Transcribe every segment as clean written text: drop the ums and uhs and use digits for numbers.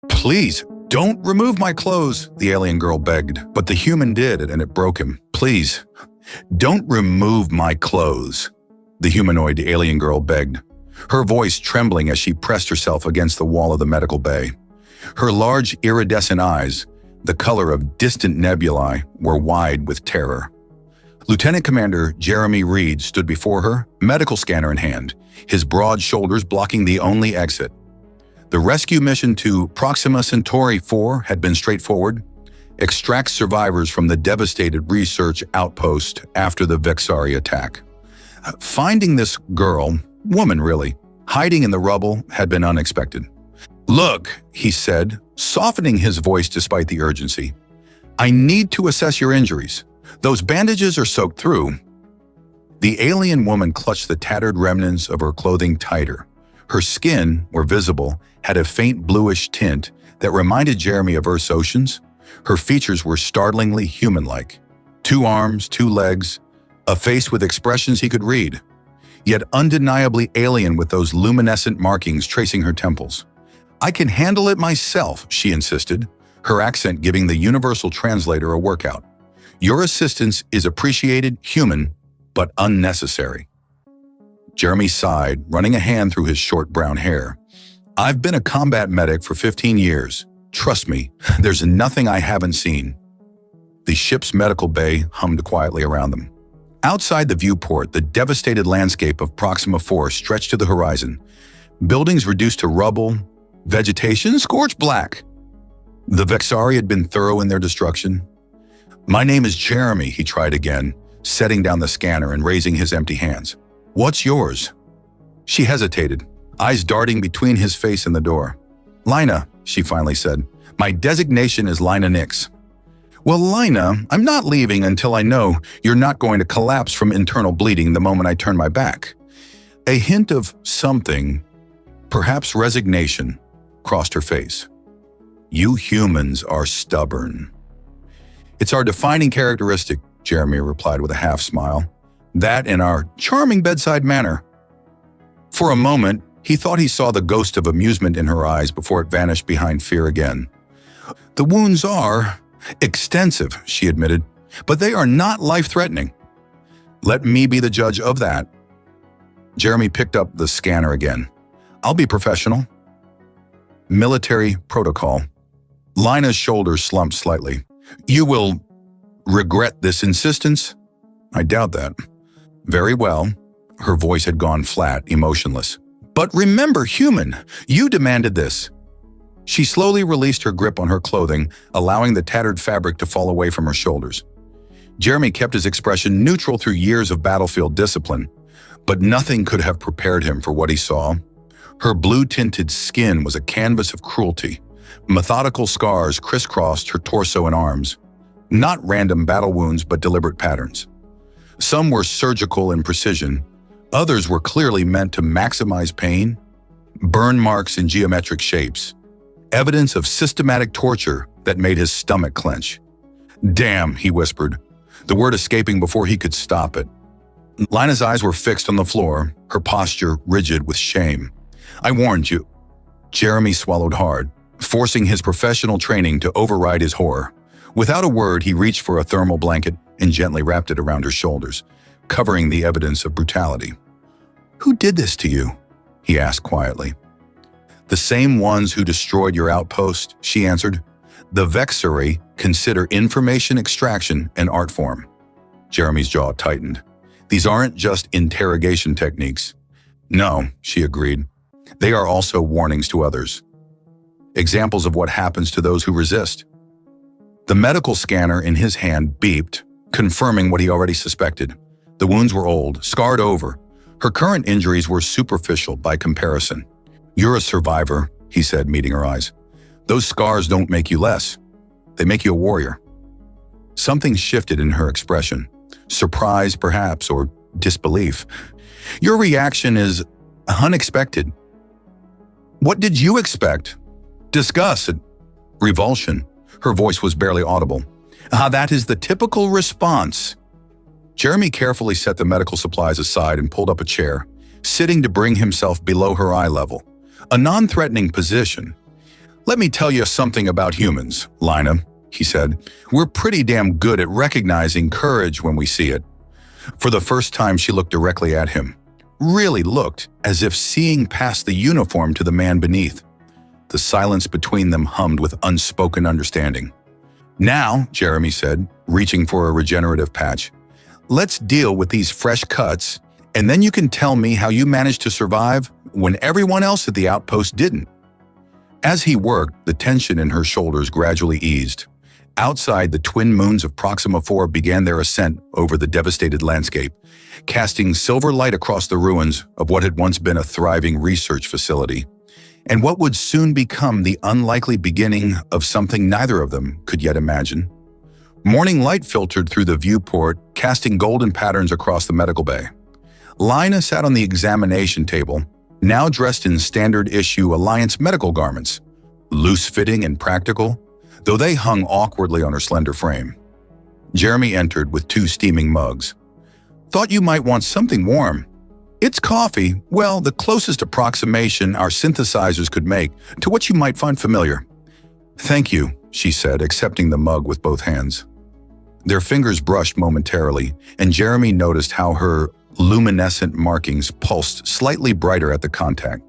Please, don't remove my clothes, the alien girl begged, but the human did, and it broke him. Please, don't remove my clothes, the humanoid alien girl begged, her voice trembling as she pressed herself against the wall of the medical bay. Her large iridescent eyes, the color of distant nebulae, were wide with terror. Lieutenant Commander Jeremy Reed stood before her, medical scanner in hand, his broad shoulders blocking the only exit. The rescue mission to Proxima Centauri 4 had been straightforward: extract survivors from the devastated research outpost after the Vexari attack. Finding this girl, woman really, hiding in the rubble had been unexpected. "Look," he said, softening his voice despite the urgency. "I need to assess your injuries. Those bandages are soaked through." The alien woman clutched the tattered remnants of her clothing tighter. Her skin, where visible, had a faint bluish tint that reminded Jeremy of Earth's oceans. Her features were startlingly human-like. 2 arms, 2 legs, a face with expressions he could read, yet undeniably alien with those luminescent markings tracing her temples. "I can handle it myself," she insisted, her accent giving the universal translator a workout. "Your assistance is appreciated, human, but unnecessary." Jeremy sighed, running a hand through his short brown hair. "I've been a combat medic for 15 years. Trust me, there's nothing I haven't seen." The ship's medical bay hummed quietly around them. Outside the viewport, the devastated landscape of Proxima 4 stretched to the horizon. Buildings reduced to rubble, vegetation scorched black. The Vexari had been thorough in their destruction. "My name is Jeremy," he tried again, setting down the scanner and raising his empty hands. "What's yours?" She hesitated, eyes darting between his face and the door. "Lina," she finally said. "My designation is Lina Nix." "Well, Lina, I'm not leaving until I know you're not going to collapse from internal bleeding the moment I turn my back." A hint of something, perhaps resignation, crossed her face. "You humans are stubborn." "It's our defining characteristic," Jeremy replied with a half smile. "That and our charming bedside manner." For a moment, he thought he saw the ghost of amusement in her eyes before it vanished behind fear again. "The wounds are extensive," she admitted, "but they are not life-threatening." "Let me be the judge of that." Jeremy picked up the scanner again. "I'll be professional." Military protocol. Lina's shoulders slumped slightly. "You will regret this insistence?" "I doubt that." "Very well." Her voice had gone flat, emotionless. "But remember, human, you demanded this." She slowly released her grip on her clothing, allowing the tattered fabric to fall away from her shoulders. Jeremy kept his expression neutral through years of battlefield discipline, but nothing could have prepared him for what he saw. Her blue-tinted skin was a canvas of cruelty. Methodical scars crisscrossed her torso and arms. Not random battle wounds, but deliberate patterns. Some were surgical in precision. Others were clearly meant to maximize pain. Burn marks in geometric shapes. Evidence of systematic torture that made his stomach clench. "Damn," he whispered, the word escaping before he could stop it. Lina's eyes were fixed on the floor, her posture rigid with shame. "I warned you." Jeremy swallowed hard, forcing his professional training to override his horror. Without a word, he reached for a thermal blanket and gently wrapped it around her shoulders, covering the evidence of brutality. "Who did this to you?" he asked quietly. "The same ones who destroyed your outpost," she answered. "The Vexari consider information extraction an art form." Jeremy's jaw tightened. "These aren't just interrogation techniques." "No," she agreed. "They are also warnings to others. Examples of what happens to those who resist." The medical scanner in his hand beeped, confirming what he already suspected. The wounds were old, scarred over. Her current injuries were superficial by comparison. "You're a survivor," he said, meeting her eyes. "Those scars don't make you less. They make you a warrior." Something shifted in her expression. Surprise, perhaps, or disbelief. "Your reaction is unexpected." "What did you expect?" "Disgust, revulsion." Her voice was barely audible. That is the typical response." Jeremy carefully set the medical supplies aside and pulled up a chair, sitting to bring himself below her eye level. A non-threatening position. Let me tell you something about humans, Lina, he said. We're pretty damn good at recognizing courage when we see it. For the first time, she looked directly at him. Really looked as if seeing past the uniform to the man beneath. The silence between them hummed with unspoken understanding. Now, Jeremy said, reaching for a regenerative patch, let's deal with these fresh cuts, and then you can tell me how you managed to survive when everyone else at the outpost didn't. As he worked, the tension in her shoulders gradually eased. Outside, the twin moons of Proxima 4 began their ascent over the devastated landscape, casting silver light across the ruins of what had once been a thriving research facility, and what would soon become the unlikely beginning of something neither of them could yet imagine. Morning light filtered through the viewport, casting golden patterns across the medical bay. Lina sat on the examination table, now dressed in standard-issue Alliance medical garments, loose-fitting and practical, though they hung awkwardly on her slender frame. Jeremy entered with 2 steaming mugs. Thought you might want something warm. It's coffee, well, the closest approximation our synthesizers could make to what you might find familiar. Thank you, she said, accepting the mug with both hands. Their fingers brushed momentarily, and Jeremy noticed how her luminescent markings pulsed slightly brighter at the contact.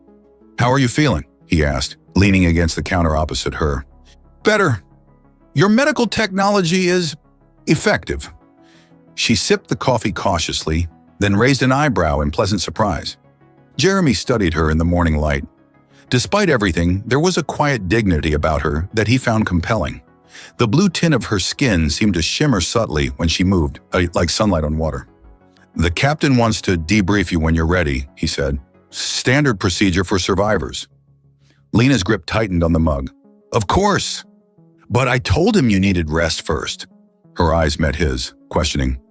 How are you feeling? He asked, leaning against the counter opposite her. Better. Your medical technology is effective. She sipped the coffee cautiously, then raised an eyebrow in pleasant surprise. Jeremy studied her in the morning light. Despite everything, there was a quiet dignity about her that he found compelling. The blue tint of her skin seemed to shimmer subtly when she moved, like sunlight on water. The captain wants to debrief you when you're ready, he said. Standard procedure for survivors. Lina's grip tightened on the mug. Of course. But I told him you needed rest first. Her eyes met his, questioning.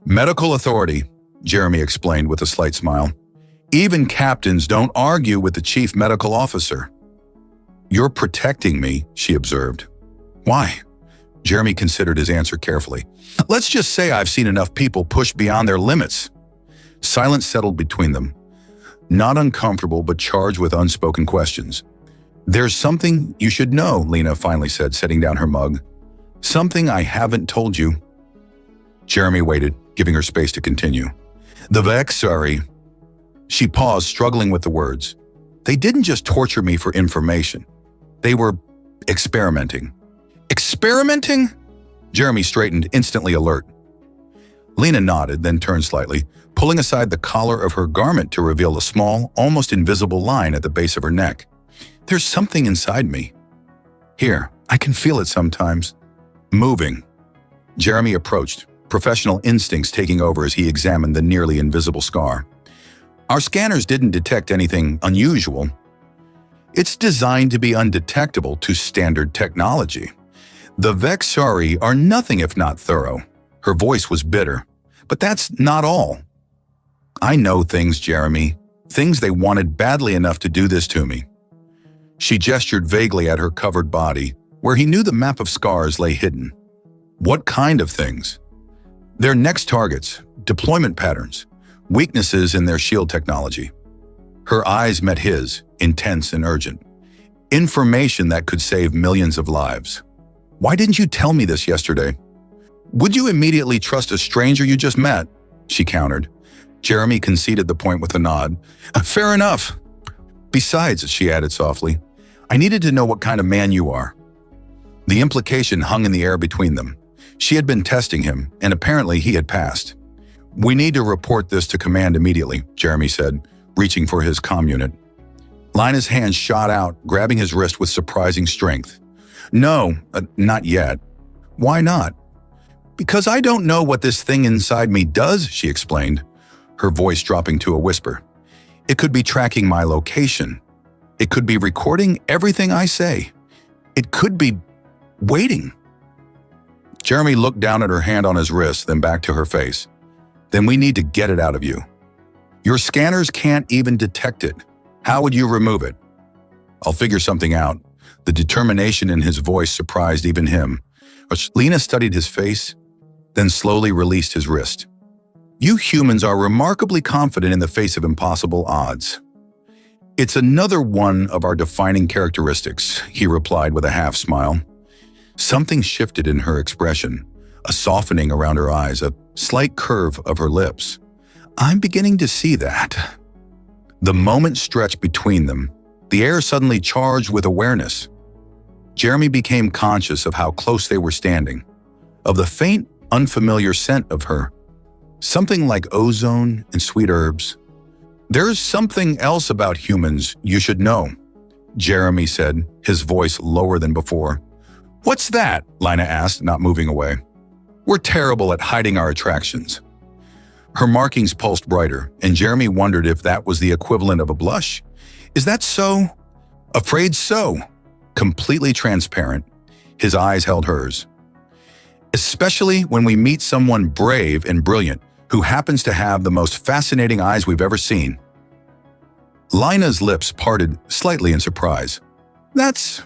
Medical authority, Jeremy explained with a slight smile. Even captains don't argue with the chief medical officer. You're protecting me, she observed. Why? Jeremy considered his answer carefully. Let's just say I've seen enough people push beyond their limits. Silence settled between them. Not uncomfortable, but charged with unspoken questions. There's something you should know, Lina finally said, setting down her mug. Something I haven't told you. Jeremy waited, giving her space to continue. The Vexari. She paused, struggling with the words. They didn't just torture me for information. They were experimenting. Experimenting? Jeremy straightened, instantly alert. Lina nodded, then turned slightly, pulling aside the collar of her garment to reveal a small, almost invisible line at the base of her neck. There's something inside me. Here, I can feel it sometimes. Moving. Jeremy approached, professional instincts taking over as he examined the nearly invisible scar. Our scanners didn't detect anything unusual. It's designed to be undetectable to standard technology. The Vexari are nothing if not thorough. Her voice was bitter. But that's not all. I know things, Jeremy. Things they wanted badly enough to do this to me. She gestured vaguely at her covered body, where he knew the map of scars lay hidden. What kind of things? Their next targets, deployment patterns, weaknesses in their shield technology. Her eyes met his, intense and urgent. Information that could save millions of lives. Why didn't you tell me this yesterday? Would you immediately trust a stranger you just met? She countered. Jeremy conceded the point with a nod. Fair enough. Besides, she added softly, I needed to know what kind of man you are. The implication hung in the air between them. She had been testing him, and apparently he had passed. We need to report this to command immediately, Jeremy said, reaching for his comm unit. Lina's hand shot out, grabbing his wrist with surprising strength. No, not yet. Why not? Because I don't know what this thing inside me does, she explained, her voice dropping to a whisper. It could be tracking my location. It could be recording everything I say. It could be waiting. Jeremy looked down at her hand on his wrist, then back to her face. Then we need to get it out of you. Your scanners can't even detect it. How would you remove it? I'll figure something out. The determination in his voice surprised even him. Lina studied his face, then slowly released his wrist. You humans are remarkably confident in the face of impossible odds. It's another one of our defining characteristics, he replied with a half smile. Something shifted in her expression, a softening around her eyes, a slight curve of her lips. I'm beginning to see that. The moment stretched between them, the air suddenly charged with awareness. Jeremy became conscious of how close they were standing, of the faint, unfamiliar scent of her, something like ozone and sweet herbs. There's something else about humans you should know, Jeremy said, his voice lower than before. What's that? Lina asked, not moving away. We're terrible at hiding our attractions. Her markings pulsed brighter, and Jeremy wondered if that was the equivalent of a blush. Is that so? Afraid so. Completely transparent, his eyes held hers. Especially when we meet someone brave and brilliant who happens to have the most fascinating eyes we've ever seen. Lina's lips parted slightly in surprise. That's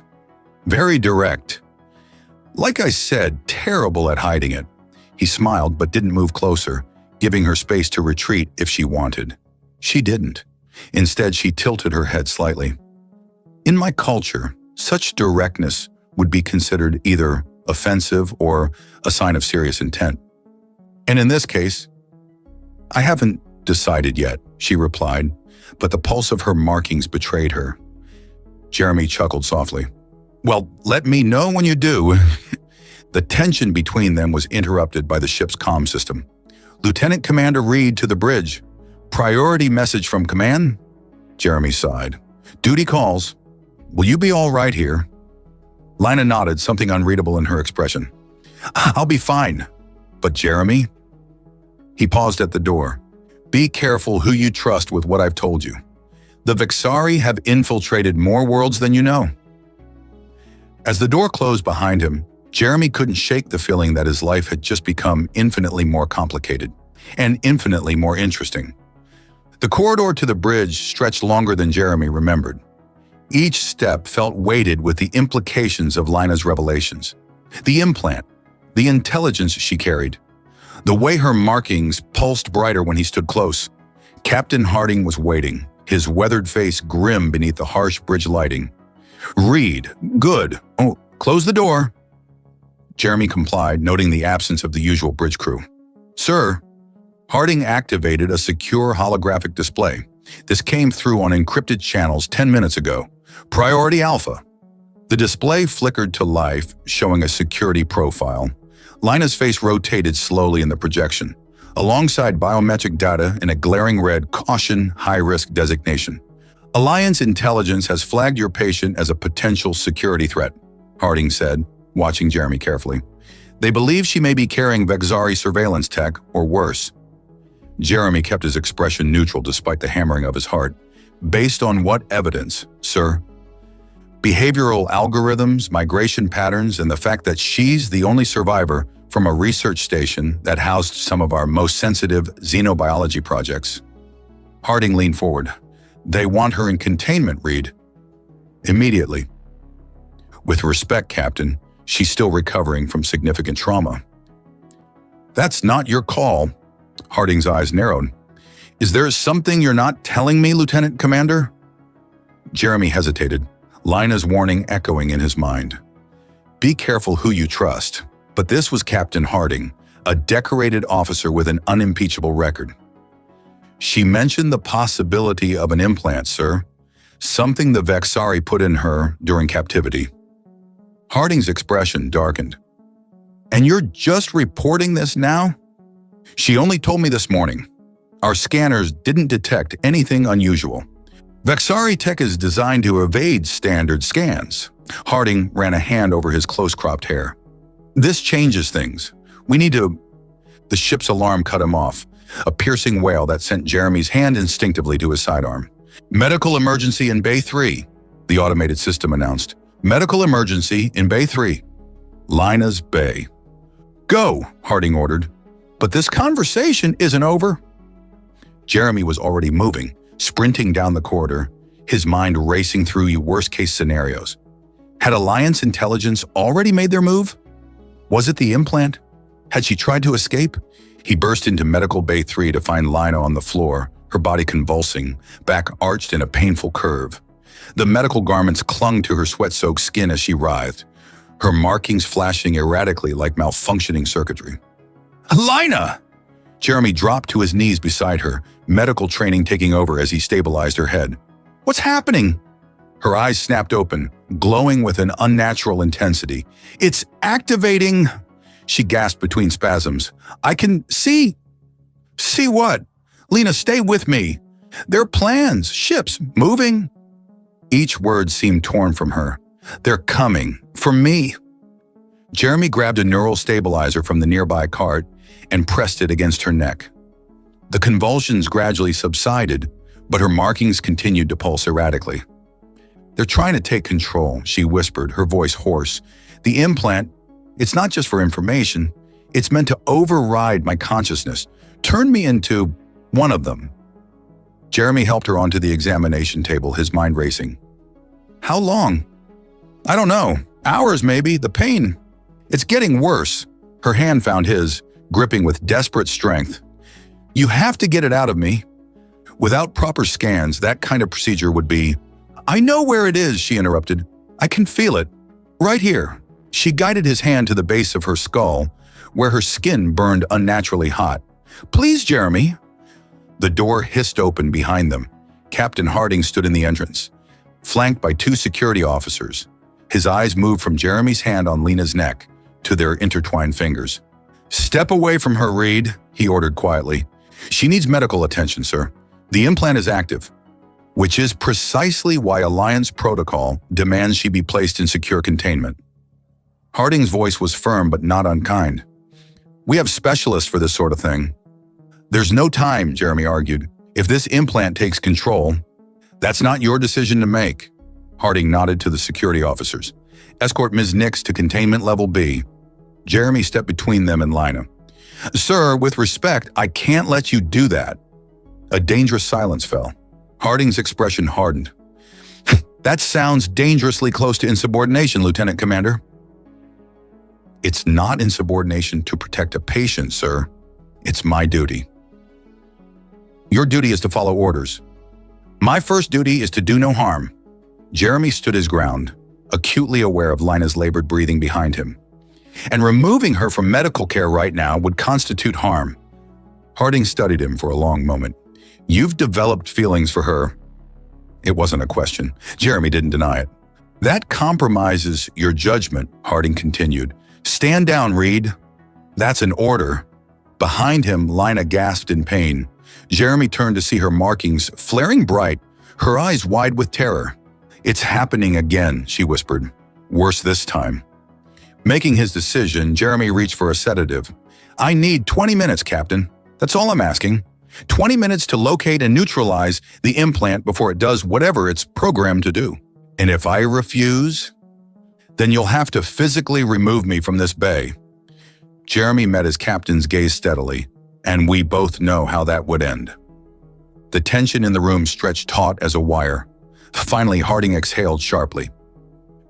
very direct. Like I said, terrible at hiding it. He smiled but didn't move closer, giving her space to retreat if she wanted. She didn't. Instead, she tilted her head slightly. In my culture, such directness would be considered either offensive or a sign of serious intent. And in this case, I haven't decided yet, she replied, but the pulse of her markings betrayed her. Jeremy chuckled softly. Well, let me know when you do. The tension between them was interrupted by the ship's comm system. Lieutenant Commander Reed to the bridge. Priority message from command? Jeremy sighed. Duty calls. Will you be all right here? Lina nodded, something unreadable in her expression. I'll be fine. But Jeremy? He paused at the door. Be careful who you trust with what I've told you. The Vexari have infiltrated more worlds than you know. As the door closed behind him, Jeremy couldn't shake the feeling that his life had just become infinitely more complicated and infinitely more interesting. The corridor to the bridge stretched longer than Jeremy remembered. Each step felt weighted with the implications of Lina's revelations. The implant, the intelligence she carried, the way her markings pulsed brighter when he stood close. Captain Harding was waiting, his weathered face grim beneath the harsh bridge lighting. Reed, good. Oh, close the door. Jeremy complied, noting the absence of the usual bridge crew. Sir, Harding activated a secure holographic display. This came through on encrypted channels 10 minutes ago. Priority Alpha. The display flickered to life, showing a security profile. Lina's face rotated slowly in the projection, alongside biometric data in a glaring red caution high-risk designation. Alliance intelligence has flagged your patient as a potential security threat, Harding said, watching Jeremy carefully. They believe she may be carrying Vexari surveillance tech, or worse. Jeremy kept his expression neutral despite the hammering of his heart. Based on what evidence, sir? Behavioral algorithms, migration patterns, and the fact that she's the only survivor from a research station that housed some of our most sensitive xenobiology projects. Harding leaned forward. They want her in containment, Reed. Immediately. With respect, Captain, she's still recovering from significant trauma. That's not your call. Harding's eyes narrowed. Is there something you're not telling me, Lieutenant Commander? Jeremy hesitated, Lina's warning echoing in his mind. Be careful who you trust. But this was Captain Harding, a decorated officer with an unimpeachable record. She mentioned the possibility of an implant, sir. Something the Vexari put in her during captivity. Harding's expression darkened. And you're just reporting this now? She only told me this morning. Our scanners didn't detect anything unusual. Vexari tech is designed to evade standard scans. Harding ran a hand over his close-cropped hair. This changes things. We need to... The ship's alarm cut him off, a piercing wail that sent Jeremy's hand instinctively to his sidearm. Medical emergency in Bay 3, the automated system announced. Medical emergency in Bay 3. Lina's Bay. Go, Harding ordered. But this conversation isn't over. Jeremy was already moving, sprinting down the corridor, his mind racing through worst-case scenarios. Had Alliance intelligence already made their move? Was it the implant? Had she tried to escape? He burst into Medical Bay 3 to find Lina on the floor, her body convulsing, back arched in a painful curve. The medical garments clung to her sweat-soaked skin as she writhed, her markings flashing erratically like malfunctioning circuitry. Lina! Jeremy dropped to his knees beside her, medical training taking over as he stabilized her head. What's happening? Her eyes snapped open, glowing with an unnatural intensity. It's activating, she gasped between spasms. I can see. See what? Lina, stay with me. There are plans, ships, moving. Each word seemed torn from her. They're coming, for me. Jeremy grabbed a neural stabilizer from the nearby cart and pressed it against her neck. The convulsions gradually subsided, but her markings continued to pulse erratically. They're trying to take control, she whispered, her voice hoarse. The implant, it's not just for information. It's meant to override my consciousness, turn me into one of them. Jeremy helped her onto the examination table, his mind racing. How long? I don't know. Hours, maybe. The pain. It's getting worse. Her hand found his, gripping with desperate strength. You have to get it out of me. Without proper scans, that kind of procedure would be... I know where it is, she interrupted. I can feel it. Right here. She guided his hand to the base of her skull, where her skin burned unnaturally hot. Please, Jeremy. The door hissed open behind them. Captain Harding stood in the entrance, flanked by 2 security officers. His eyes moved from Jeremy's hand on Lina's neck to their intertwined fingers. Step away from her, Reed, he ordered quietly. She needs medical attention, sir. The implant is active, which is precisely why Alliance protocol demands she be placed in secure containment. Harding's voice was firm but not unkind. We have specialists for this sort of thing. There's no time, Jeremy argued. If this implant takes control, that's not your decision to make. Harding nodded to the security officers. Escort Ms. Nix to containment level B. Jeremy stepped between them and Lina. Sir, with respect, I can't let you do that. A dangerous silence fell. Harding's expression hardened. That sounds dangerously close to insubordination, Lieutenant Commander. It's not insubordination to protect a patient, sir. It's my duty. Your duty is to follow orders. My first duty is to do no harm. Jeremy stood his ground, acutely aware of Lina's labored breathing behind him. And removing her from medical care right now would constitute harm. Harding studied him for a long moment. You've developed feelings for her. It wasn't a question. Jeremy didn't deny it. That compromises your judgment, Harding continued. Stand down, Reed. That's an order. Behind him, Lina gasped in pain. Jeremy turned to see her markings flaring bright, her eyes wide with terror. It's happening again, she whispered. Worse this time. Making his decision, Jeremy reached for a sedative. I need 20 minutes, Captain. That's all I'm asking. 20 minutes to locate and neutralize the implant before it does whatever it's programmed to do. And if I refuse, then you'll have to physically remove me from this bay. Jeremy met his captain's gaze steadily, and we both know how that would end. The tension in the room stretched taut as a wire. Finally, Harding exhaled sharply.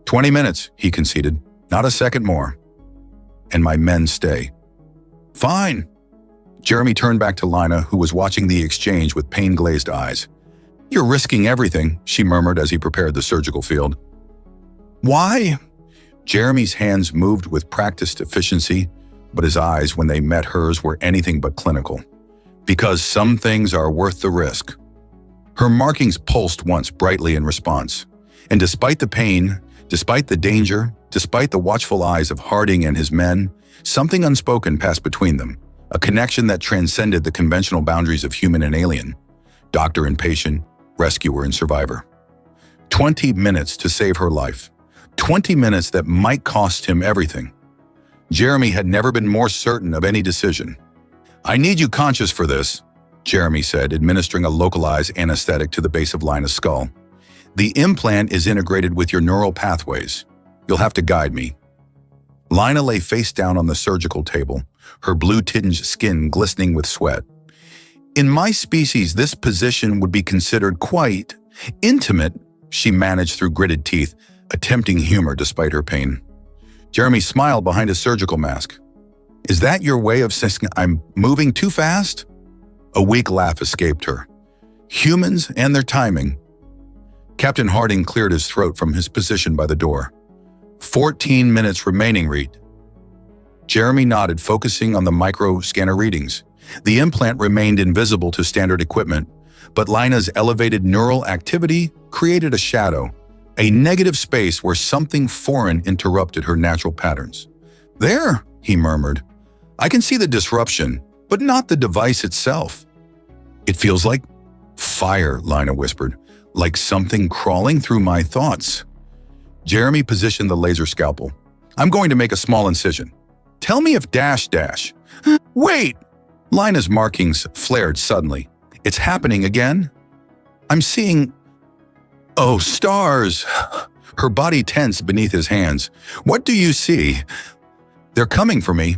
20 minutes, he conceded. Not a second more. And my men stay. Fine. Jeremy turned back to Lina, who was watching the exchange with pain-glazed eyes. You're risking everything, she murmured as he prepared the surgical field. Why? Jeremy's hands moved with practiced efficiency, but his eyes, when they met hers, were anything but clinical. Because some things are worth the risk. Her markings pulsed once brightly in response. And despite the pain, despite the danger, despite the watchful eyes of Harding and his men, something unspoken passed between them, a connection that transcended the conventional boundaries of human and alien, doctor and patient, rescuer and survivor. 20 minutes to save her life. 20 minutes that might cost him everything. Jeremy had never been more certain of any decision. I need you conscious for this, Jeremy said, administering a localized anesthetic to the base of Lina's skull. The implant is integrated with your neural pathways. You'll have to guide me. Lina lay face down on the surgical table, her blue-tinged skin glistening with sweat. In my species, this position would be considered quite intimate, she managed through gritted teeth, attempting humor despite her pain. Jeremy smiled behind his surgical mask. Is that your way of saying I'm moving too fast? A weak laugh escaped her. Humans and their timing. Captain Harding cleared his throat from his position by the door. 14 minutes remaining, Reed. Jeremy nodded, focusing on the micro-scanner readings. The implant remained invisible to standard equipment, but Lina's elevated neural activity created a shadow, a negative space where something foreign interrupted her natural patterns. There, he murmured. I can see the disruption, but not the device itself. It feels like fire, Lina whispered, like something crawling through my thoughts. Jeremy positioned the laser scalpel. I'm going to make a small incision. Tell me if ... Wait! Lina's markings flared suddenly. It's happening again? I'm seeing... Oh, stars! Her body tensed beneath his hands. What do you see? They're coming for me.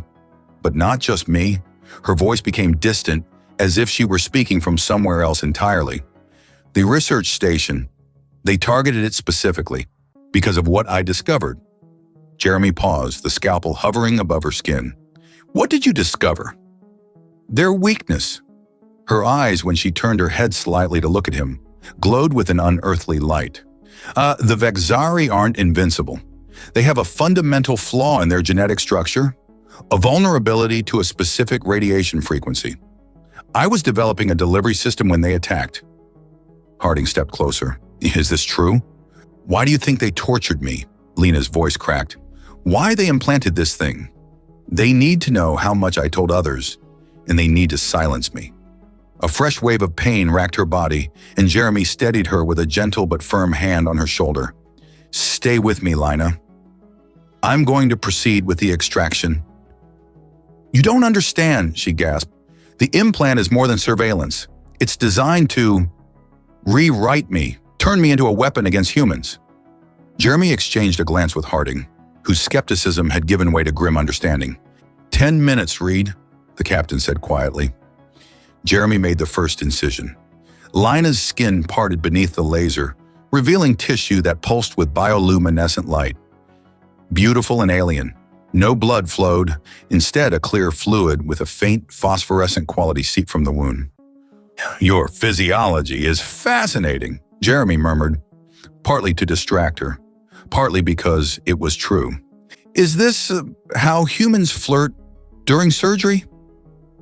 But not just me. Her voice became distant, as if she were speaking from somewhere else entirely. The research station. They targeted it specifically, because of what I discovered. Jeremy paused, the scalpel hovering above her skin. What did you discover? Their weakness. Her eyes, when she turned her head slightly to look at him, glowed with an unearthly light. The Vexari aren't invincible. They have a fundamental flaw in their genetic structure, a vulnerability to a specific radiation frequency. I was developing a delivery system when they attacked. Harding stepped closer. Is this true? Why do you think they tortured me? Lina's voice cracked. Why they implanted this thing? They need to know how much I told others, and they need to silence me. A fresh wave of pain racked her body, and Jeremy steadied her with a gentle but firm hand on her shoulder. Stay with me, Lina. I'm going to proceed with the extraction. You don't understand, she gasped. The implant is more than surveillance. It's designed to rewrite me, turn me into a weapon against humans. Jeremy exchanged a glance with Harding, whose skepticism had given way to grim understanding. 10 minutes, Reed, the captain said quietly. Jeremy made the first incision. Lina's skin parted beneath the laser, revealing tissue that pulsed with bioluminescent light. Beautiful and alien. No blood flowed, instead a clear fluid with a faint phosphorescent quality seeped from the wound. Your physiology is fascinating, Jeremy murmured, partly to distract her, partly because it was true. Is this how humans flirt during surgery?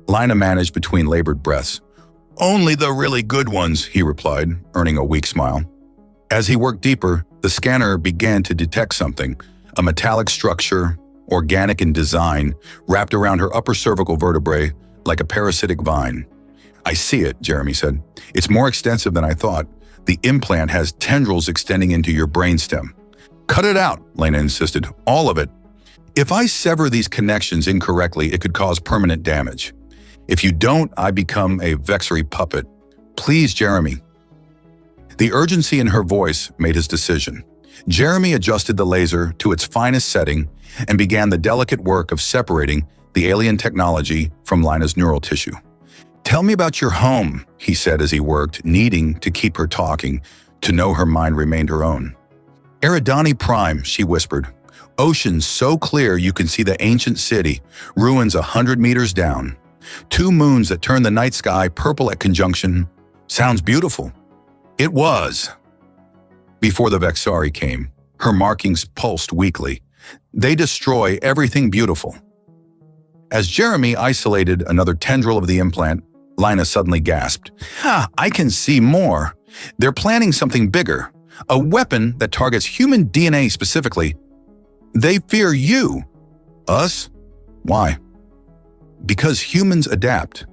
Lina managed between labored breaths. Only the really good ones, he replied, earning a weak smile. As he worked deeper, the scanner began to detect something, a metallic structure, organic in design, wrapped around her upper cervical vertebrae like a parasitic vine. I see it, Jeremy said. It's more extensive than I thought. The implant has tendrils extending into your brainstem. Cut it out, Lina insisted. All of it. If I sever these connections incorrectly, it could cause permanent damage. If you don't, I become a Vexari puppet. Please, Jeremy. The urgency in her voice made his decision. Jeremy adjusted the laser to its finest setting and began the delicate work of separating the alien technology from Lina's neural tissue. Tell me about your home, he said as he worked, needing to keep her talking, to know her mind remained her own. Eridani Prime, she whispered. Ocean so clear you can see the ancient city, ruins 100 meters down. 2 moons that turn the night sky purple at conjunction. Sounds beautiful. It was. Before the Vexari came, her markings pulsed weakly. They destroy everything beautiful. As Jeremy isolated another tendril of the implant, Lina suddenly gasped. I can see more. They're planning something bigger. A weapon that targets human DNA specifically. They fear you. Us? Why? Because humans adapt.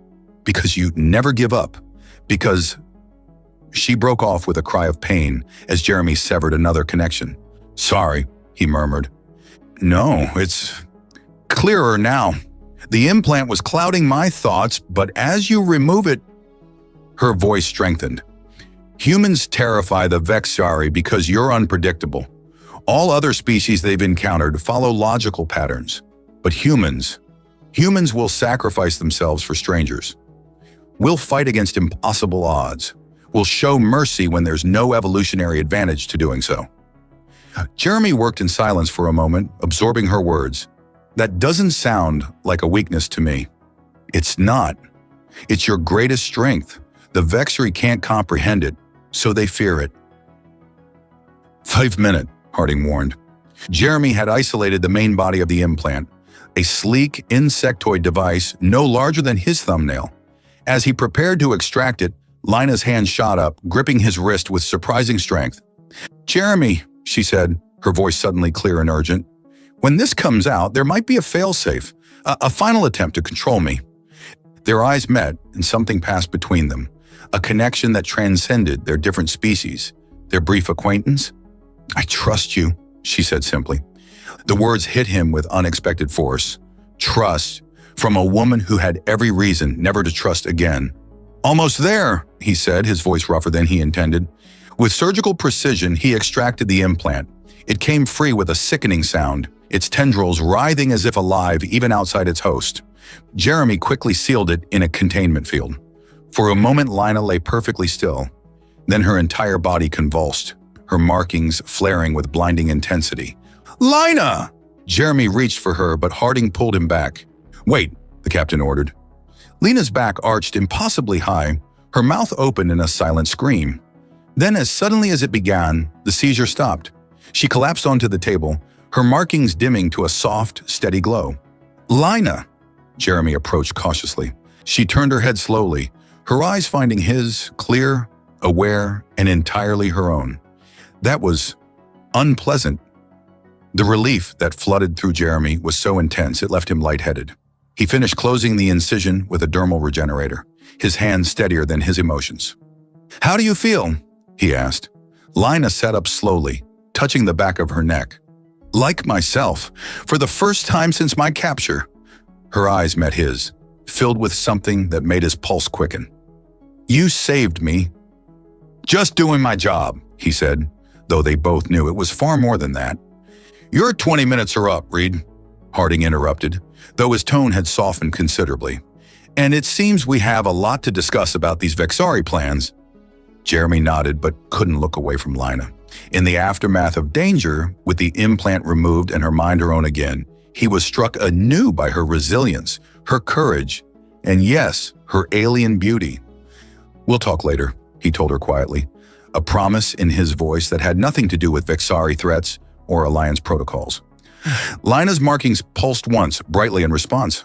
Because you never give up. Because... She broke off with a cry of pain as Jeremy severed another connection. Sorry, he murmured. No, it's clearer now. The implant was clouding my thoughts, but as you remove it... Her voice strengthened. Humans terrify the Vexari because you're unpredictable. All other species they've encountered follow logical patterns. But humans will sacrifice themselves for strangers. We'll fight against impossible odds. We'll show mercy when there's no evolutionary advantage to doing so. Jeremy worked in silence for a moment, absorbing her words. That doesn't sound like a weakness to me. It's not. It's your greatest strength, The Vexary can't comprehend it, so they fear it. 5 minutes, Harding warned. Jeremy had isolated the main body of the implant, a sleek insectoid device no larger than his thumbnail. As he prepared to extract it, Lina's hand shot up, gripping his wrist with surprising strength. "Jeremy," she said, her voice suddenly clear and urgent, "when this comes out, there might be a failsafe, a final attempt to control me." Their eyes met, and something passed between them, a connection that transcended their different species, their brief acquaintance. "I trust you," she said simply. The words hit him with unexpected force. Trust, from a woman who had every reason never to trust again. "Almost there," he said, his voice rougher than he intended. With surgical precision, he extracted the implant. It came free with a sickening sound, its tendrils writhing as if alive even outside its host. Jeremy quickly sealed it in a containment field. For a moment, Lina lay perfectly still. Then her entire body convulsed, her markings flaring with blinding intensity. "Lina!" Jeremy reached for her, but Harding pulled him back. "Wait," the captain ordered. Lina's back arched impossibly high, her mouth opened in a silent scream. Then, as suddenly as it began, the seizure stopped. She collapsed onto the table, her markings dimming to a soft, steady glow. "Lina!" Jeremy approached cautiously. She turned her head slowly, her eyes finding his, clear, aware, and entirely her own. That was unpleasant. The relief that flooded through Jeremy was so intense it left him lightheaded. He finished closing the incision with a dermal regenerator, his hand steadier than his emotions. "How do you feel?" he asked. Lina sat up slowly, touching the back of her neck. "Like myself, for the first time since my capture." Her eyes met his, filled with something that made his pulse quicken. "You saved me." "Just doing my job," he said, though they both knew it was far more than that. "Your 20 minutes are up, Reed," Harding interrupted, though his tone had softened considerably. "And it seems we have a lot to discuss about these Vexary plans." Jeremy nodded but couldn't look away from Lina. In the aftermath of danger, with the implant removed and her mind her own again, he was struck anew by her resilience, her courage, and yes, her alien beauty. "We'll talk later," he told her quietly, a promise in his voice that had nothing to do with Vexary threats or Alliance protocols. Lina's markings pulsed once, brightly in response.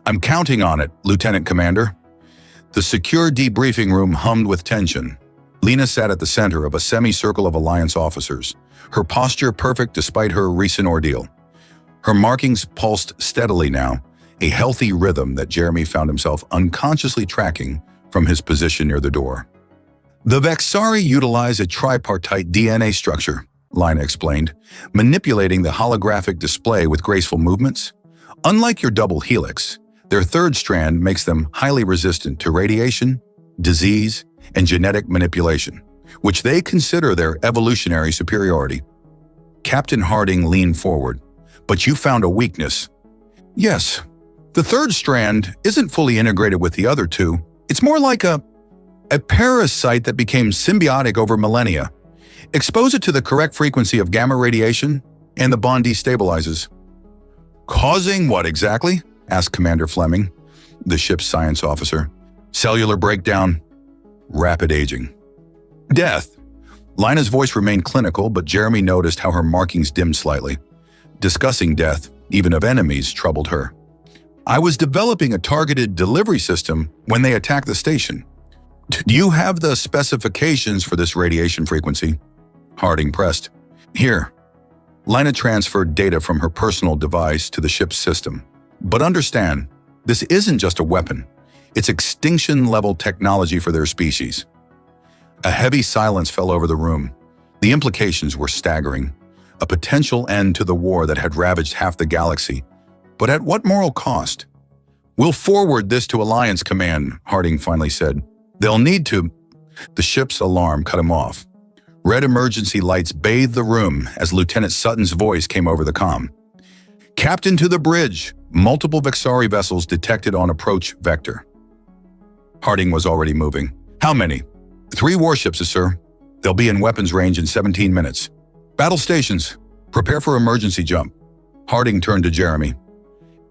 "I'm counting on it, Lieutenant Commander." The secure debriefing room hummed with tension. Lina sat at the center of a semicircle of Alliance officers, her posture perfect despite her recent ordeal. Her markings pulsed steadily now, a healthy rhythm that Jeremy found himself unconsciously tracking from his position near the door. "The Vexary utilize a tripartite DNA structure," Lina explained, manipulating the holographic display with graceful movements. "Unlike your double helix, their third strand makes them highly resistant to radiation, disease, and genetic manipulation, which they consider their evolutionary superiority." Captain Harding leaned forward. "But you found a weakness." "Yes. The third strand isn't fully integrated with the other two. It's more like a parasite that became symbiotic over millennia. Expose it to the correct frequency of gamma radiation, and the bond destabilizes." "Causing what exactly?" asked Commander Fleming, the ship's science officer. "Cellular breakdown, rapid aging, death." Lina's voice remained clinical, but Jeremy noticed how her markings dimmed slightly. Discussing death, even of enemies, troubled her. "I was developing a targeted delivery system when they attacked the station. Do you have the specifications for this radiation frequency?" Harding pressed. "Here." Lina transferred data from her personal device to the ship's system. "But understand, this isn't just a weapon. It's extinction-level technology for their species." A heavy silence fell over the room. The implications were staggering. A potential end to the war that had ravaged half the galaxy. But at what moral cost? "We'll forward this to Alliance Command," Harding finally said. "They'll need to—" The ship's alarm cut him off. Red emergency lights bathed the room as Lieutenant Sutton's voice came over the comm. "Captain to the bridge. Multiple Vexary vessels detected on approach vector." Harding was already moving. "How many?" "3 warships, sir. They'll be in weapons range in 17 minutes. Battle stations. Prepare for emergency jump." Harding turned to Jeremy.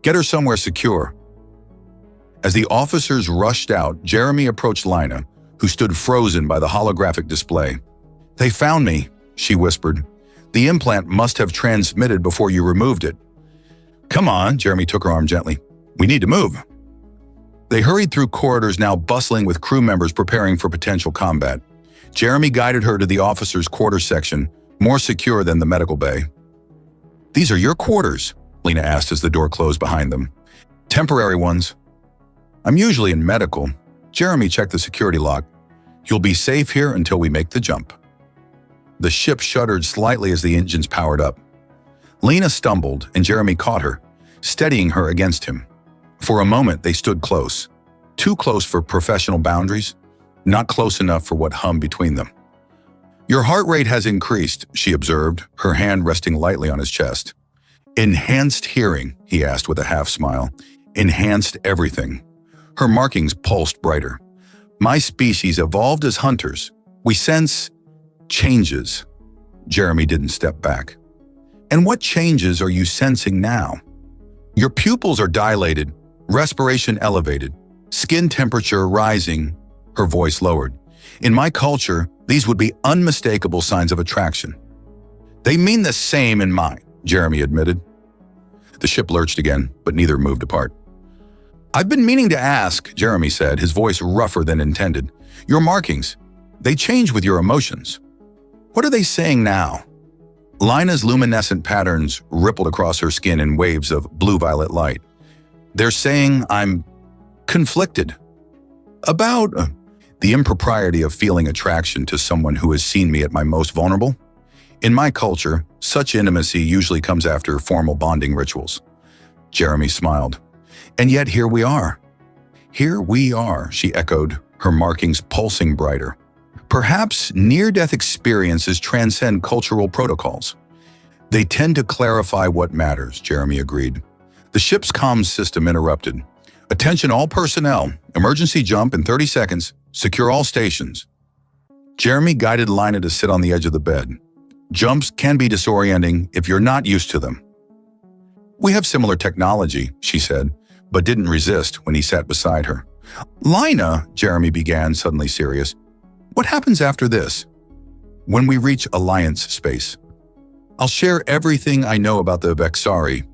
"Get her somewhere secure." As the officers rushed out, Jeremy approached Lina, who stood frozen by the holographic display. "They found me," she whispered. "The implant must have transmitted before you removed it." "Come on," Jeremy took her arm gently. "We need to move." They hurried through corridors now bustling with crew members preparing for potential combat. Jeremy guided her to the officers' quarters section, more secure than the medical bay. "These are your quarters?" Lena asked as the door closed behind them. "Temporary ones." "I'm usually in medical." Jeremy checked the security lock. "You'll be safe here until we make the jump." The ship shuddered slightly as the engines powered up. Lena stumbled, and Jeremy caught her, steadying her against him. For a moment, they stood close. Too close for professional boundaries, not close enough for what hummed between them. "Your heart rate has increased," she observed, her hand resting lightly on his chest. "Enhanced hearing," he asked with a half-smile. "Enhanced everything." Her markings pulsed brighter. "My species evolved as hunters. We sense changes." Jeremy didn't step back. "And what changes are you sensing now?" "Your pupils are dilated, respiration elevated, skin temperature rising." Her voice lowered. "In my culture, these would be unmistakable signs of attraction." "They mean the same in mine," Jeremy admitted. The ship lurched again, but neither moved apart. "I've been meaning to ask," Jeremy said, his voice rougher than intended. "Your markings, they change with your emotions. What are they saying now?" Lina's luminescent patterns rippled across her skin in waves of blue-violet light. "They're saying I'm conflicted. About the impropriety of feeling attraction to someone who has seen me at my most vulnerable. In my culture, such intimacy usually comes after formal bonding rituals." Jeremy smiled. "And yet here we are." "Here we are," she echoed, her markings pulsing brighter. "Perhaps near-death experiences transcend cultural protocols." "They tend to clarify what matters," Jeremy agreed. The ship's comms system interrupted. "Attention all personnel. Emergency jump in 30 seconds. Secure all stations." Jeremy guided Lina to sit on the edge of the bed. "Jumps can be disorienting if you're not used to them." "We have similar technology," she said, but didn't resist when he sat beside her. "Lina," Jeremy began, suddenly serious, "what happens after this?" "When we reach Alliance space, I'll share everything I know about the Vexari.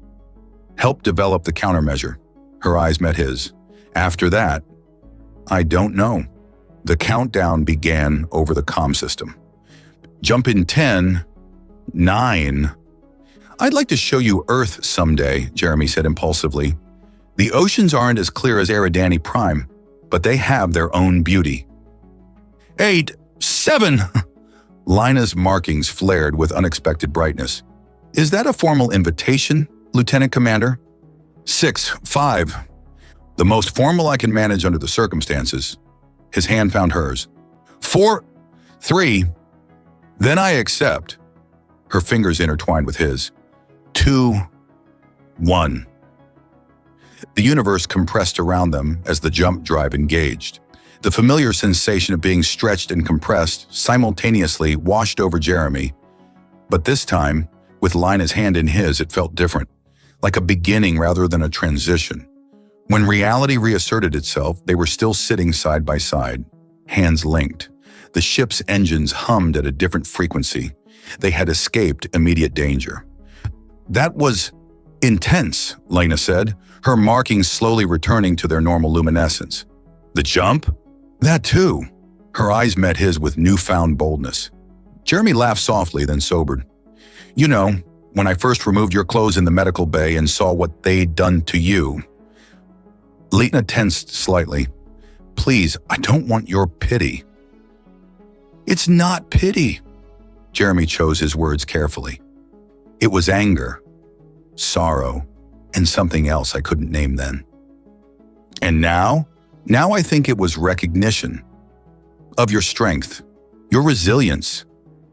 Help develop the countermeasure." Her eyes met his. "After that, I don't know." The countdown began over the comm system. "Jump in 10, 9. "I'd like to show you Earth someday," Jeremy said impulsively. "The oceans aren't as clear as Eridani Prime, but they have their own beauty." 8, 7. Lina's markings flared with unexpected brightness. "Is that a formal invitation, Lieutenant Commander?" 6, 5. "The most formal I can manage under the circumstances." His hand found hers. 4, 3. "Then I accept." Her fingers intertwined with his. 2, 1. The universe compressed around them as the jump drive engaged. The familiar sensation of being stretched and compressed simultaneously washed over Jeremy. But this time, with Lina's hand in his, it felt different, like a beginning rather than a transition. When reality reasserted itself, they were still sitting side by side, hands linked. The ship's engines hummed at a different frequency. They had escaped immediate danger. "That was intense," Lina said, her markings slowly returning to their normal luminescence. "The jump?" "That too." Her eyes met his with newfound boldness. Jeremy laughed softly, then sobered. "You know, when I first removed your clothes in the medical bay and saw what they'd done to you." Lina tensed slightly. "Please, I don't want your pity." "It's not pity." Jeremy chose his words carefully. "It was anger, sorrow, and something else I couldn't name then. And now? Now I think it was recognition of your strength, your resilience."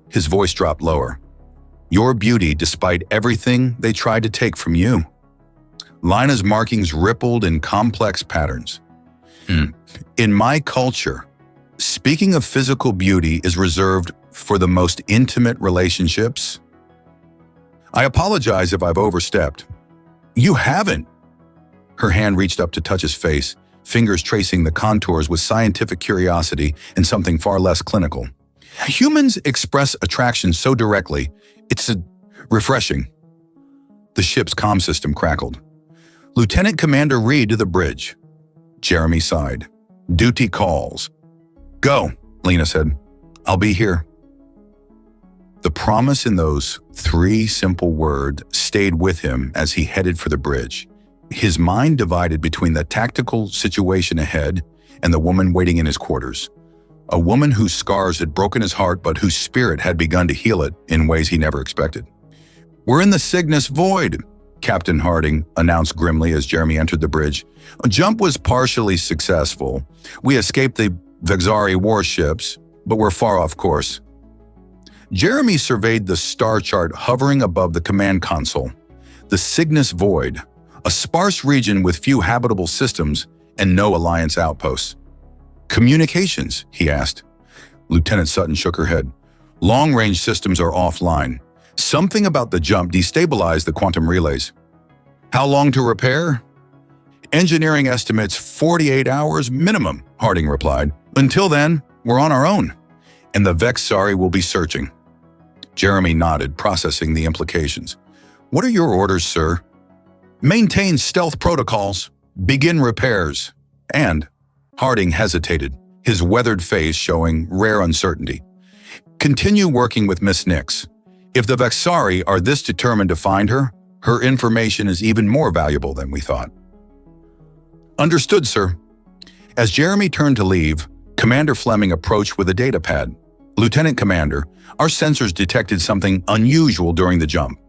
His voice dropped lower. "Your beauty despite everything they tried to take from you." Lina's markings rippled in complex patterns. "In my culture, speaking of physical beauty is reserved for the most intimate relationships." "I apologize if I've overstepped." "You haven't." Her hand reached up to touch his face, fingers tracing the contours with scientific curiosity and something far less clinical. Humans express attraction so directly, it's refreshing. The ship's comm system crackled. Lieutenant Commander Reed to the bridge. Jeremy sighed. Duty calls. Go, Lena said. I'll be here. The promise in those 3 simple words stayed with him as he headed for the bridge. His mind divided between the tactical situation ahead and the woman waiting in his quarters. A woman whose scars had broken his heart but whose spirit had begun to heal it in ways he never expected. We're in the Cygnus Void, Captain Harding announced grimly as Jeremy entered the bridge. A jump was partially successful. We escaped the Vexari warships, but we're far off course. Jeremy surveyed the star chart hovering above the command console. The Cygnus Void, a sparse region with few habitable systems and no Alliance outposts. Communications, he asked. Lieutenant Sutton shook her head. Long-range systems are offline. Something about the jump destabilized the quantum relays. How long to repair? Engineering estimates 48 hours minimum, Harding replied. Until then, we're on our own, and the Vexari will be searching. Jeremy nodded, processing the implications. What are your orders, sir? Maintain stealth protocols, begin repairs, and Harding hesitated, his weathered face showing rare uncertainty. Continue working with Miss Nix. If the Vexari are this determined to find her, her information is even more valuable than we thought. Understood, sir. As Jeremy turned to leave, Commander Fleming approached with a data pad. Lieutenant Commander, our sensors detected something unusual during the jump.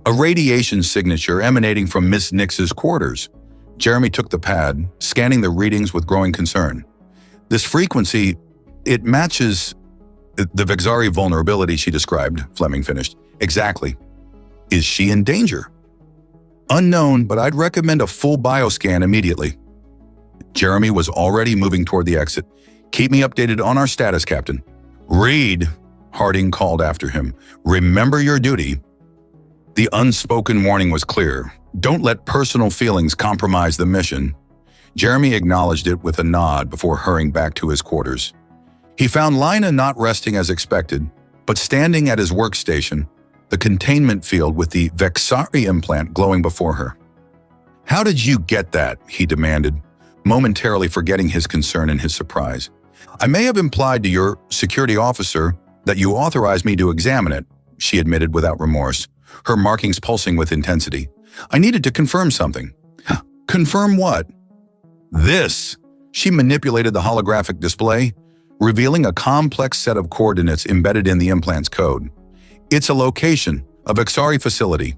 A radiation signature emanating from Miss Nix's quarters. Jeremy took the pad, scanning the readings with growing concern. This frequency, it matches the Vexari vulnerability she described, Fleming finished. Exactly. Is she in danger? Unknown, but I'd recommend a full bioscan immediately. Jeremy was already moving toward the exit. Keep me updated on our status, Captain. Reed, Harding called after him. Remember your duty. The unspoken warning was clear. Don't let personal feelings compromise the mission. Jeremy acknowledged it with a nod before hurrying back to his quarters. He found Lina not resting as expected, but standing at his workstation, the containment field with the Vexari implant glowing before her. How did you get that? He demanded, momentarily forgetting his concern in his surprise. I may have implied to your security officer that you authorized me to examine it, she admitted without remorse, her markings pulsing with intensity. I needed to confirm something. Confirm what? This. She manipulated the holographic display, revealing a complex set of coordinates embedded in the implant's code. It's a location, a Vexari facility.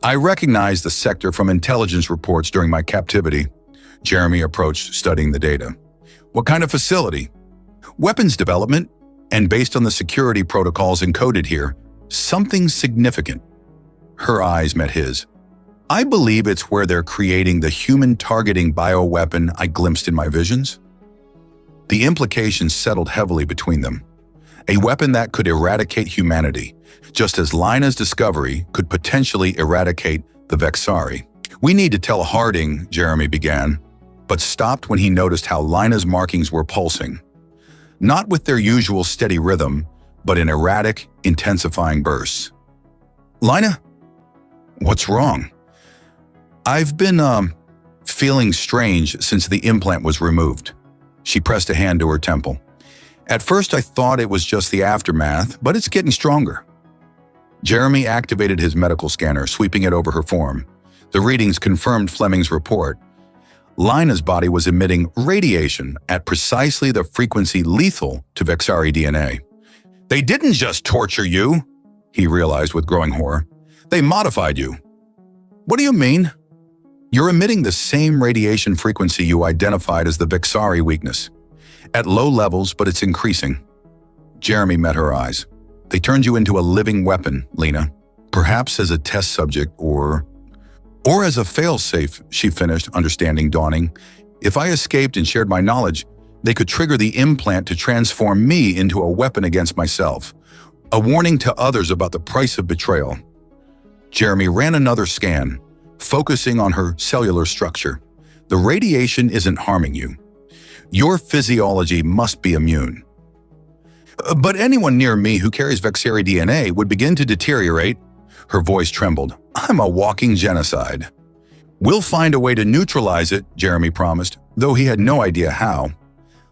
I recognize the sector from intelligence reports during my captivity. Jeremy approached, studying the data. What kind of facility? Weapons development, and based on the security protocols encoded here, something significant. Her eyes met his. I believe it's where they're creating the human-targeting bioweapon I glimpsed in my visions. The implications settled heavily between them. A weapon that could eradicate humanity, just as Lina's discovery could potentially eradicate the Vexari. We need to tell Harding, Jeremy began, but stopped when he noticed how Lina's markings were pulsing. Not with their usual steady rhythm, but in erratic, intensifying bursts. Lina? What's wrong? I've been, feeling strange since the implant was removed. She pressed a hand to her temple. At first I thought it was just the aftermath, but it's getting stronger. Jeremy activated his medical scanner, sweeping it over her form. The readings confirmed Fleming's report. Lina's body was emitting radiation at precisely the frequency lethal to Vexari DNA. They didn't just torture you, he realized with growing horror. They modified you. What do you mean? You're emitting the same radiation frequency you identified as the Vexari weakness. At low levels, but it's increasing. Jeremy met her eyes. They turned you into a living weapon, Lina. Perhaps as a test subject or as a failsafe, she finished, understanding dawning. If I escaped and shared my knowledge, they could trigger the implant to transform me into a weapon against myself. A warning to others about the price of betrayal. Jeremy ran another scan, focusing on her cellular structure. The radiation isn't harming you. Your physiology must be immune. But anyone near me who carries Vexeri DNA would begin to deteriorate. Her voice trembled. I'm a walking genocide. We'll find a way to neutralize it, Jeremy promised, though he had no idea how.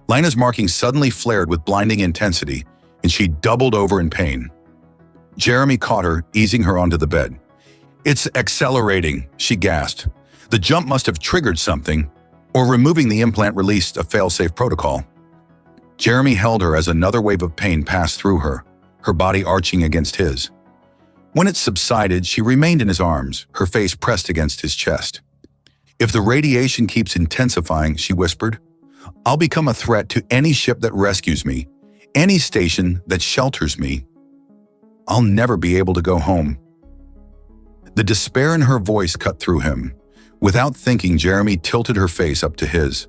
Lina's markings suddenly flared with blinding intensity, and she doubled over in pain. Jeremy caught her, easing her onto the bed. It's accelerating, she gasped. The jump must have triggered something, or removing the implant released a fail-safe protocol. Jeremy held her as another wave of pain passed through her, her body arching against his. When it subsided, she remained in his arms, her face pressed against his chest. If the radiation keeps intensifying, she whispered, I'll become a threat to any ship that rescues me, any station that shelters me. I'll never be able to go home. The despair in her voice cut through him. Without thinking, Jeremy tilted her face up to his.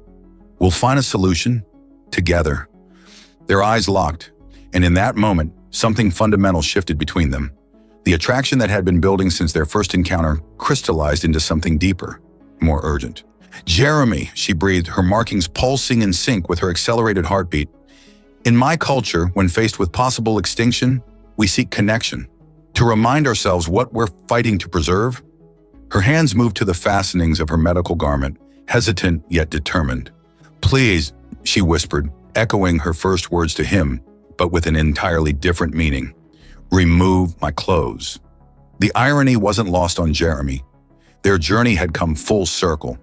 We'll find a solution, together. Their eyes locked, and in that moment, something fundamental shifted between them. The attraction that had been building since their first encounter crystallized into something deeper, more urgent. Jeremy, she breathed, her markings pulsing in sync with her accelerated heartbeat. In my culture, when faced with possible extinction, we seek connection. To remind ourselves what we're fighting to preserve. Her hands moved to the fastenings of her medical garment, hesitant yet determined. Please, she whispered, echoing her first words to him, but with an entirely different meaning. Remove my clothes. The irony wasn't lost on Jeremy. Their journey had come full circle.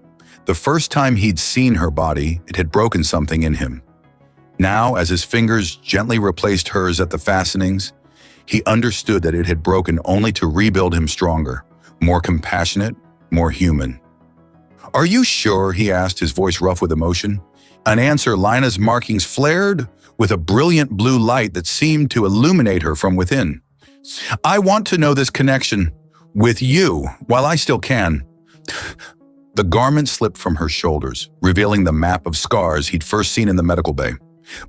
The first time he'd seen her body, it had broken something in him. Now, as his fingers gently replaced hers at the fastenings, he understood that it had broken only to rebuild him stronger, more compassionate, more human. Are you sure? He asked, his voice rough with emotion. An answer, Lina's markings flared with a brilliant blue light that seemed to illuminate her from within. I want to know this connection with you while I still can. The garment slipped from her shoulders, revealing the map of scars he'd first seen in the medical bay.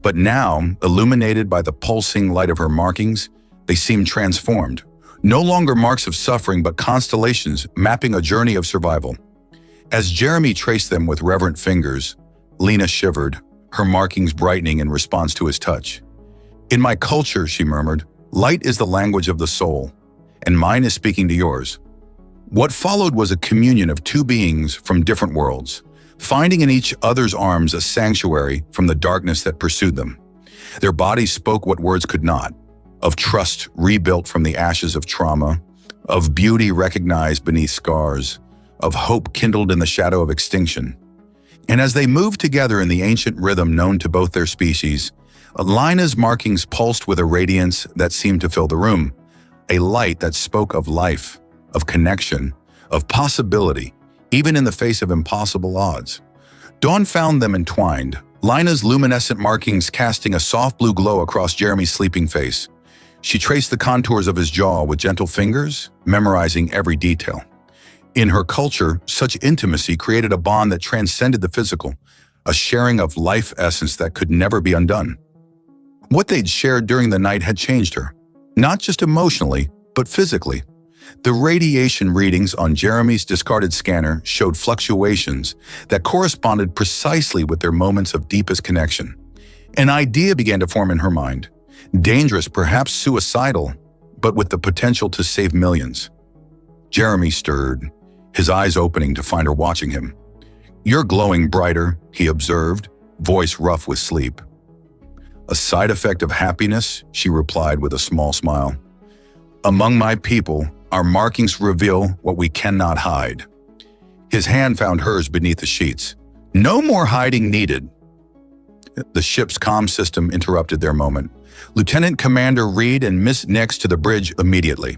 But now, illuminated by the pulsing light of her markings, they seemed transformed. No longer marks of suffering, but constellations mapping a journey of survival. As Jeremy traced them with reverent fingers, Lina shivered, her markings brightening in response to his touch. In my culture, she murmured, light is the language of the soul, and mine is speaking to yours. What followed was a communion of two beings from different worlds, finding in each other's arms a sanctuary from the darkness that pursued them. Their bodies spoke what words could not, of trust rebuilt from the ashes of trauma, of beauty recognized beneath scars, of hope kindled in the shadow of extinction. And as they moved together in the ancient rhythm known to both their species, Lina's markings pulsed with a radiance that seemed to fill the room, a light that spoke of life, of connection, of possibility, even in the face of impossible odds. Dawn found them entwined, Lina's luminescent markings casting a soft blue glow across Jeremy's sleeping face. She traced the contours of his jaw with gentle fingers, memorizing every detail. In her culture, such intimacy created a bond that transcended the physical, a sharing of life essence that could never be undone. What they'd shared during the night had changed her, not just emotionally, but physically. The radiation readings on Jeremy's discarded scanner showed fluctuations that corresponded precisely with their moments of deepest connection. An idea began to form in her mind, dangerous, perhaps suicidal, but with the potential to save millions. Jeremy stirred, his eyes opening to find her watching him. You're glowing brighter, he observed, voice rough with sleep. A side effect of happiness, she replied with a small smile. Among my people, our markings reveal what we cannot hide. His hand found hers beneath the sheets. No more hiding needed. The ship's comm system interrupted their moment. Lieutenant Commander Reed and Miss next to the bridge immediately.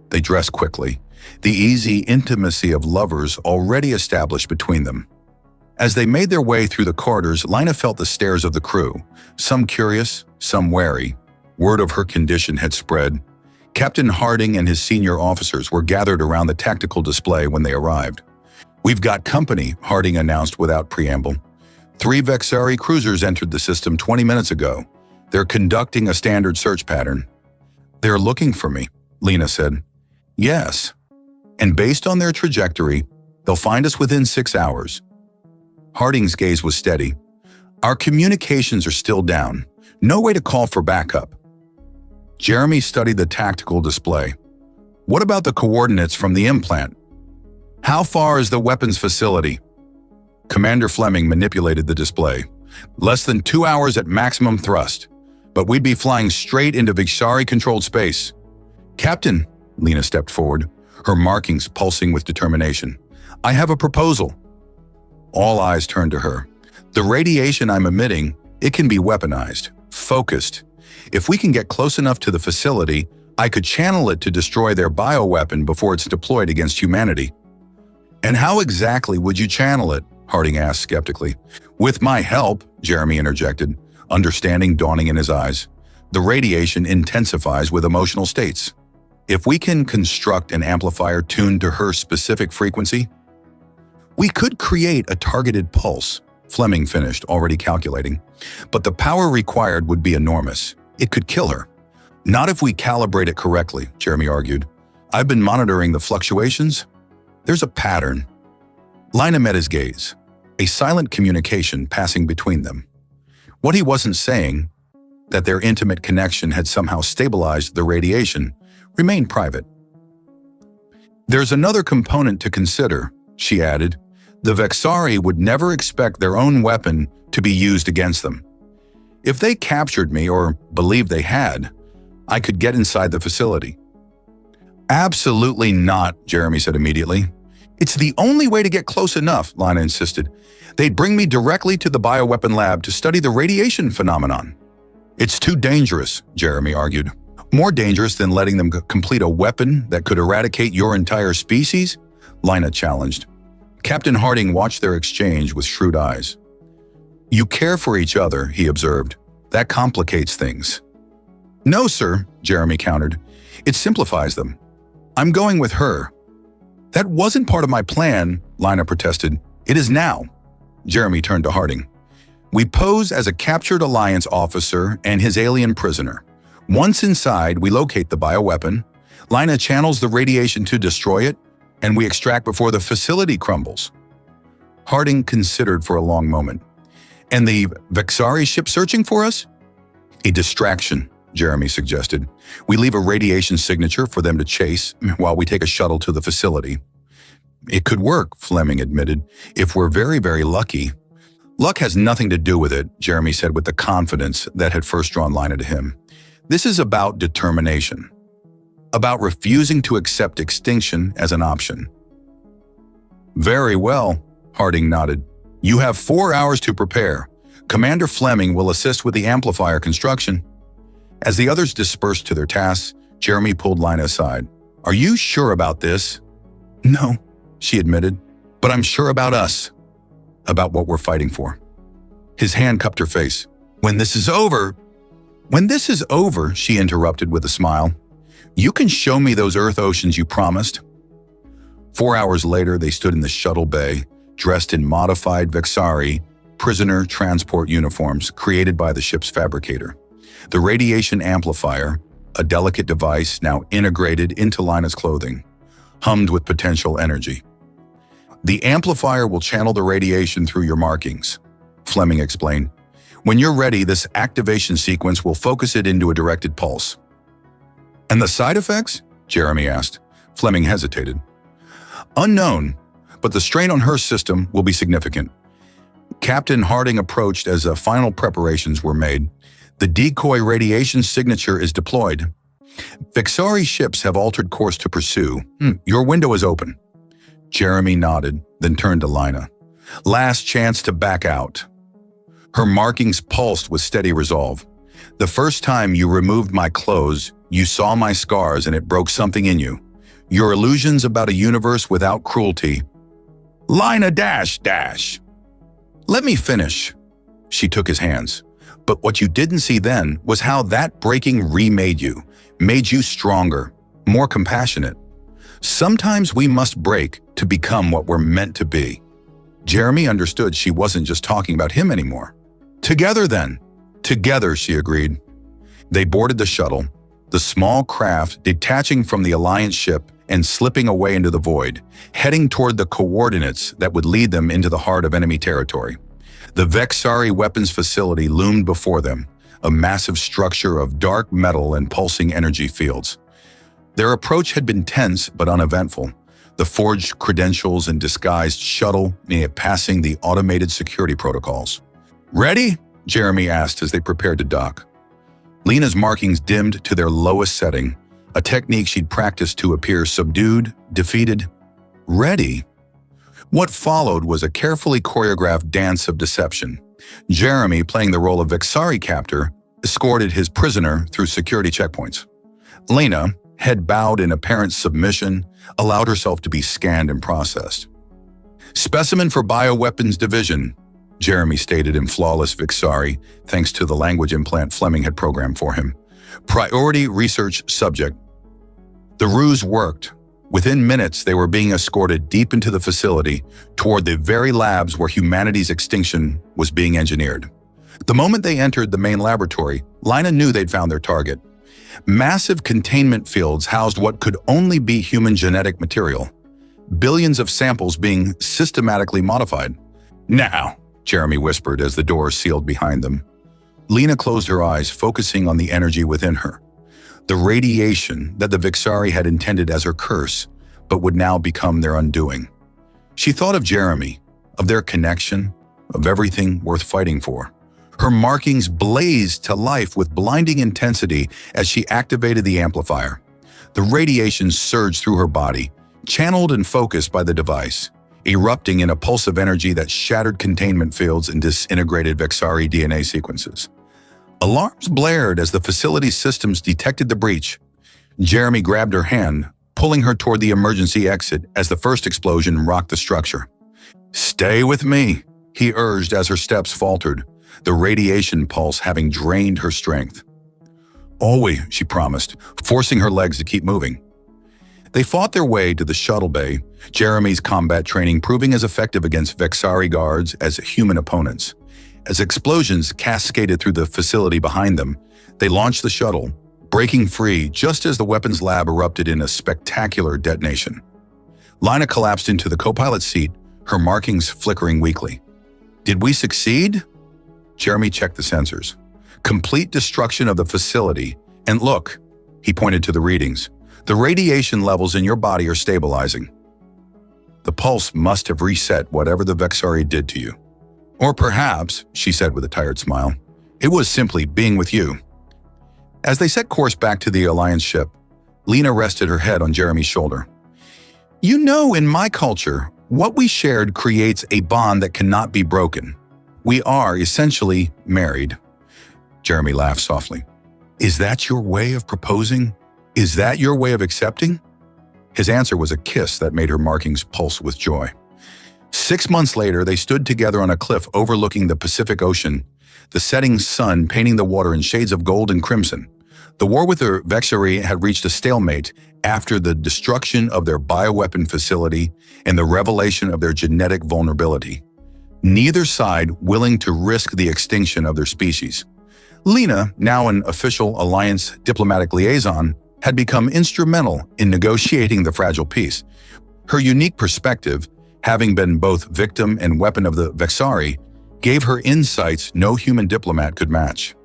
They dressed quickly, the easy intimacy of lovers already established between them. As they made their way through the corridors, Lina felt the stares of the crew, some curious, some wary. Word of her condition had spread. Captain Harding and his senior officers were gathered around the tactical display when they arrived. We've got company, Harding announced without preamble. 3 Vexari cruisers entered the system 20 minutes ago. They're conducting a standard search pattern. They're looking for me, Lina said. Yes. And based on their trajectory, they'll find us within 6 hours. Harding's gaze was steady. Our communications are still down. No way to call for backup. Jeremy studied the tactical display. What about the coordinates from the implant? How far is the weapons facility? Commander Fleming manipulated the display. Less than 2 hours at maximum thrust, but we'd be flying straight into Vixari-controlled space. Captain, Lena stepped forward, her markings pulsing with determination. I have a proposal. All eyes turned to her. The radiation I'm emitting, it can be weaponized, focused. If we can get close enough to the facility, I could channel it to destroy their bioweapon before it's deployed against humanity. And how exactly would you channel it? Harding asked skeptically. With my help, Jeremy interjected, understanding dawning in his eyes. The radiation intensifies with emotional states. If we can construct an amplifier tuned to her specific frequency, we could create a targeted pulse, Fleming finished, already calculating. But the power required would be enormous. It could kill her. Not if we calibrate it correctly, Jeremy argued. I've been monitoring the fluctuations. There's a pattern. Lina met his gaze, a silent communication passing between them. What he wasn't saying, that their intimate connection had somehow stabilized the radiation, remained private. There's another component to consider, she added. The Vexari would never expect their own weapon to be used against them. If they captured me, or believed they had, I could get inside the facility. Absolutely not, Jeremy said immediately. It's the only way to get close enough, Lina insisted. They'd bring me directly to the bioweapon lab to study the radiation phenomenon. It's too dangerous, Jeremy argued. More dangerous than letting them complete a weapon that could eradicate your entire species? Lina challenged. Captain Harding watched their exchange with shrewd eyes. You care for each other, he observed. That complicates things. No, sir, Jeremy countered. It simplifies them. I'm going with her. That wasn't part of my plan, Lina protested. It is now. Jeremy turned to Harding. We pose as a captured Alliance officer and his alien prisoner. Once inside, we locate the bioweapon. Lina channels the radiation to destroy it, and we extract before the facility crumbles. Harding considered for a long moment. And the Vexari ship searching for us? A distraction, Jeremy suggested. We leave a radiation signature for them to chase while we take a shuttle to the facility. It could work, Fleming admitted, if we're very, very lucky. Luck has nothing to do with it, Jeremy said with the confidence that had first drawn Lina to him. This is about determination. About refusing to accept extinction as an option. Very well, Harding nodded. You have 4 hours to prepare. Commander Fleming will assist with the amplifier construction. As the others dispersed to their tasks, Jeremy pulled Lina aside. Are you sure about this? No, she admitted, but I'm sure about us. About what we're fighting for. His hand cupped her face. When this is over, she interrupted with a smile. You can show me those Earth oceans you promised. 4 hours later, they stood in the shuttle bay, dressed in modified Vexari prisoner transport uniforms created by the ship's fabricator. The radiation amplifier, a delicate device now integrated into Lina's clothing, hummed with potential energy. The amplifier will channel the radiation through your markings, Fleming explained. When you're ready, this activation sequence will focus it into a directed pulse. And the side effects? Jeremy asked. Fleming hesitated. Unknown, but the strain on her system will be significant. Captain Harding approached as final preparations were made. The decoy radiation signature is deployed. Vexari ships have altered course to pursue. Your window is open. Jeremy nodded, then turned to Lina. Last chance to back out. Her markings pulsed with steady resolve. The first time you removed my clothes, you saw my scars and it broke something in you. Your illusions about a universe without cruelty. Lina dash. Let me finish. She took his hands. But what you didn't see then was how that breaking remade you, made you stronger, more compassionate. Sometimes we must break to become what we're meant to be. Jeremy understood she wasn't just talking about him anymore. Together then. Together, she agreed. They boarded the shuttle, the small craft detaching from the Alliance ship and slipping away into the void, heading toward the coordinates that would lead them into the heart of enemy territory. The Vexari weapons facility loomed before them, a massive structure of dark metal and pulsing energy fields. Their approach had been tense but uneventful, the forged credentials and disguised shuttle passing the automated security protocols. "Ready?" Jeremy asked as they prepared to dock. Lena's markings dimmed to their lowest setting, a technique she'd practiced to appear subdued, defeated. "Ready?" What followed was a carefully choreographed dance of deception. Jeremy, playing the role of Vexari captor, escorted his prisoner through security checkpoints. Lena, head bowed in apparent submission, allowed herself to be scanned and processed. "Specimen for Bioweapons Division," Jeremy stated in flawless Vexari, thanks to the language implant Fleming had programmed for him. "Priority research subject." The ruse worked. Within minutes, they were being escorted deep into the facility toward the very labs where humanity's extinction was being engineered. The moment they entered the main laboratory, Lina knew they'd found their target. Massive containment fields housed what could only be human genetic material, billions of samples being systematically modified. "Now," Jeremy whispered as the door sealed behind them. Lena closed her eyes, focusing on the energy within her. The radiation that the Vexari had intended as her curse, but would now become their undoing. She thought of Jeremy, of their connection, of everything worth fighting for. Her markings blazed to life with blinding intensity as she activated the amplifier. The radiation surged through her body, channeled and focused by the device, erupting in a pulse of energy that shattered containment fields and disintegrated Vexari DNA sequences. Alarms blared as the facility's systems detected the breach. Jeremy grabbed her hand, pulling her toward the emergency exit as the first explosion rocked the structure. "Stay with me," he urged as her steps faltered, the radiation pulse having drained her strength. "Always," she promised, forcing her legs to keep moving. They fought their way to the shuttle bay, Jeremy's combat training proving as effective against Vexari guards as human opponents. As explosions cascaded through the facility behind them, they launched the shuttle, breaking free just as the weapons lab erupted in a spectacular detonation. Lina collapsed into the co-pilot's seat, her markings flickering weakly. "Did we succeed?" Jeremy checked the sensors. "Complete destruction of the facility. And look," he pointed to the readings, "the radiation levels in your body are stabilizing. The pulse must have reset whatever the Vexari did to you. Or perhaps," she said with a tired smile, "it was simply being with you." As they set course back to the Alliance ship, Lena rested her head on Jeremy's shoulder. "You know, in my culture, what we shared creates a bond that cannot be broken. We are essentially married." Jeremy laughed softly. "Is that your way of proposing? Is that your way of accepting?" His answer was a kiss that made her markings pulse with joy. 6 months later, they stood together on a cliff overlooking the Pacific Ocean, the setting sun painting the water in shades of gold and crimson. The war with the Vexari had reached a stalemate after the destruction of their bioweapon facility and the revelation of their genetic vulnerability. Neither side willing to risk the extinction of their species. Lena, now an official Alliance diplomatic liaison, had become instrumental in negotiating the fragile peace. Her unique perspective, having been both victim and weapon of the Vexari, gave her insights no human diplomat could match.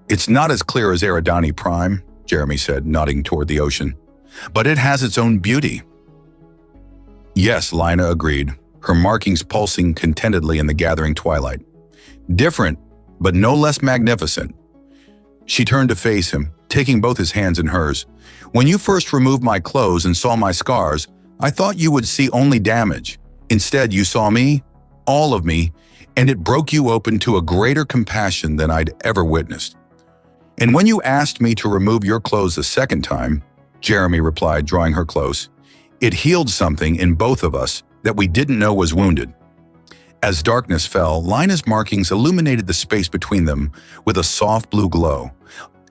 "It's not as clear as Eridani Prime," Jeremy said, nodding toward the ocean, "but it has its own beauty." "Yes," Lina agreed, her markings pulsing contentedly in the gathering twilight. "Different, but no less magnificent." She turned to face him, taking both his hands in hers. "When you first removed my clothes and saw my scars, I thought you would see only damage. Instead, you saw me, all of me, and it broke you open to a greater compassion than I'd ever witnessed. And when you asked me to remove your clothes a second time," Jeremy replied, drawing her close, "it healed something in both of us that we didn't know was wounded." As darkness fell, Lina's markings illuminated the space between them with a soft blue glow,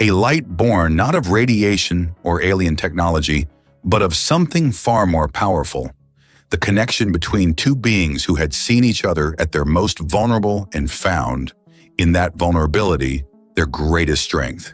a light born not of radiation or alien technology, but of something far more powerful. The connection between two beings who had seen each other at their most vulnerable and found, in that vulnerability, their greatest strength.